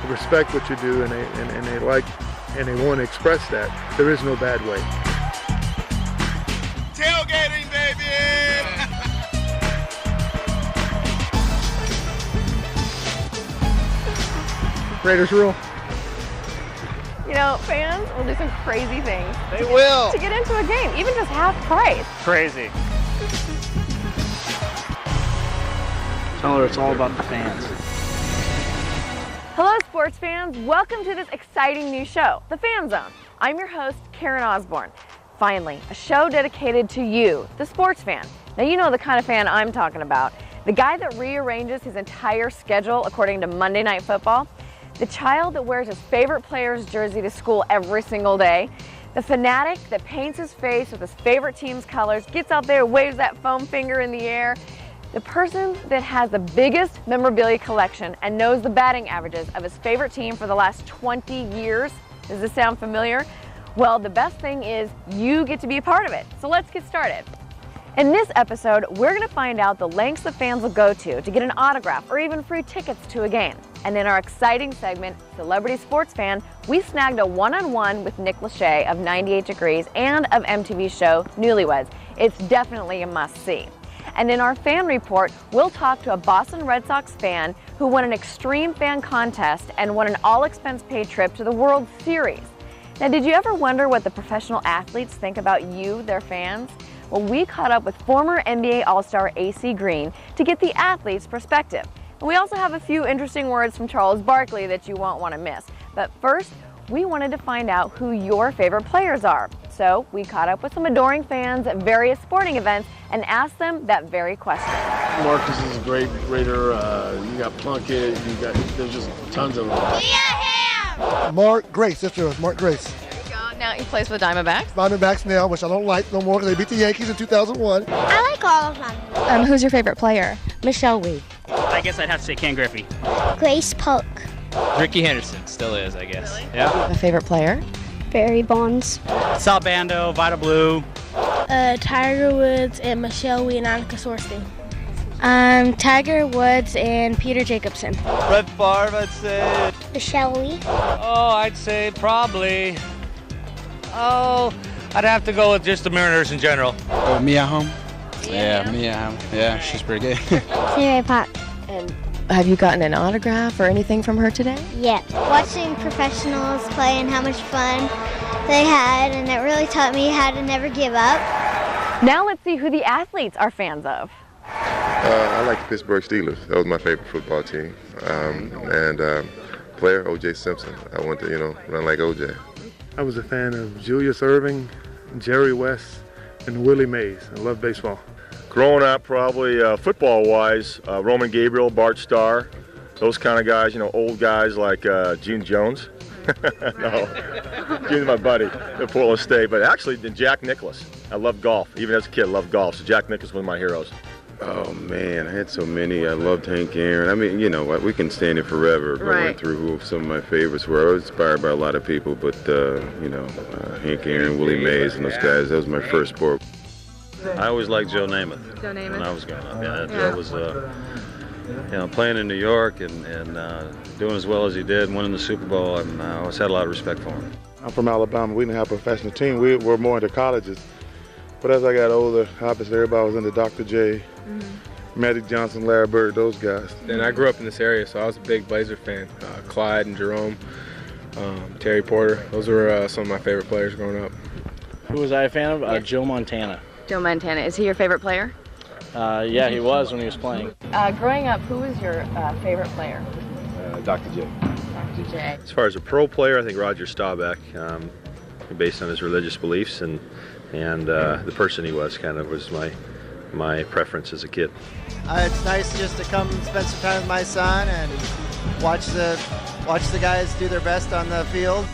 respect what you do, and they like and they want to express that, there is no bad way. Tailgating, baby! Raiders rule. You know, fans will do some crazy things. They will. To get into a game, even just half price. Crazy. Tell her it's all about the fans. Hello, sports fans. Welcome to this exciting new show, the FanZone. I'm your host, Karen Osborne. Finally, a show dedicated to you, the sports fan. Now, you know the kind of fan I'm talking about. The guy that rearranges his entire schedule according to Monday Night Football. The child that wears his favorite player's jersey to school every single day. The fanatic that paints his face with his favorite team's colors, gets out there, waves that foam finger in the air. The person that has the biggest memorabilia collection and knows the batting averages of his favorite team for the last 20 years. Does this sound familiar? Well, the best thing is you get to be a part of it. So let's get started. In this episode, we're going to find out the lengths the fans will go to get an autograph or even free tickets to a game. And in our exciting segment, Celebrity Sports Fan, we snagged a one-on-one with Nick Lachey of 98 Degrees and of MTV's show Newlyweds. It's definitely a must-see. And in our fan report, we'll talk to a Boston Red Sox fan who won an extreme fan contest and won an all-expense-paid trip to the World Series. Now, did you ever wonder what the professional athletes think about you, their fans? Well, we caught up with former NBA All-Star AC Green to get the athletes' perspective. And we also have a few interesting words from Charles Barkley that you won't want to miss. But first, we wanted to find out who your favorite players are. So we caught up with some adoring fans at various sporting events and asked them that very question. Marcus is a great Raider. You got Plunkett. There's just tons of them. Mark Grace. That's yours. Mark Grace. There you go. Now he plays for the Diamondbacks. Diamondbacks now, which I don't like no more because they beat the Yankees in 2001. I like all of them. Who's your favorite player? Michelle Wee. I guess I'd have to say Ken Griffey. Grace Polk. Ricky Henderson still is, I guess. Really? Yeah. A favorite player? Barry Bonds. Sal Bando, Vita Blue. Tiger Woods and Michelle Wee and Annika Sorstein. Tiger Woods and Peter Jacobson. Brett Favre, I'd say. Michelle Wee. Oh, I'd say probably. Oh, I'd have to go with just the Mariners in general. Mia Hamm. Yeah, Mia Hamm. Yeah, she's pretty good. Sarah Park. And have you gotten an autograph or anything from her today? Yeah. Watching professionals play and how much fun they had, and it really taught me how to never give up. Now let's see who the athletes are fans of. I like the Pittsburgh Steelers. That was my favorite football team. Player, O.J. Simpson. I want to, run like O.J. I was a fan of Julius Erving, Jerry West, and Willie Mays. I love baseball. Growing up, probably football-wise, Roman Gabriel, Bart Starr, those kind of guys, old guys like Gene Jones. No, Gene's my buddy at Portland State, but actually Jack Nicklaus. I love golf. Even as a kid, I loved golf, so Jack Nicklaus was one of my heroes. Oh, man, I had so many. I loved Hank Aaron. I mean, we can stand it forever going through who some of my favorites were. I was inspired by a lot of people, but, Hank Aaron, Willie Mays, and those guys, that was my first sport. I always liked Joe Namath. Joe Namath. When I was growing up. Joe was, playing in New York and doing as well as he did, winning the Super Bowl, and I always had a lot of respect for him. I'm from Alabama. We didn't have a professional team. We were more into colleges. But as I got older, obviously everybody was into Dr. J, Magic Johnson, Larry Bird, those guys. And I grew up in this area, so I was a big Blazer fan. Clyde and Jerome, Terry Porter. Those were some of my favorite players growing up. Who was I a fan of? Joe Montana. Joe Montana. Is he your favorite player? Yeah, he was when he was playing. Growing up, who was your favorite player? Dr. J. Dr. J. As far as a pro player, I think Roger Staubach, based on his religious beliefs and the person he was, was my preference as a kid. It's nice just to come spend some time with my son and watch the guys do their best on the field.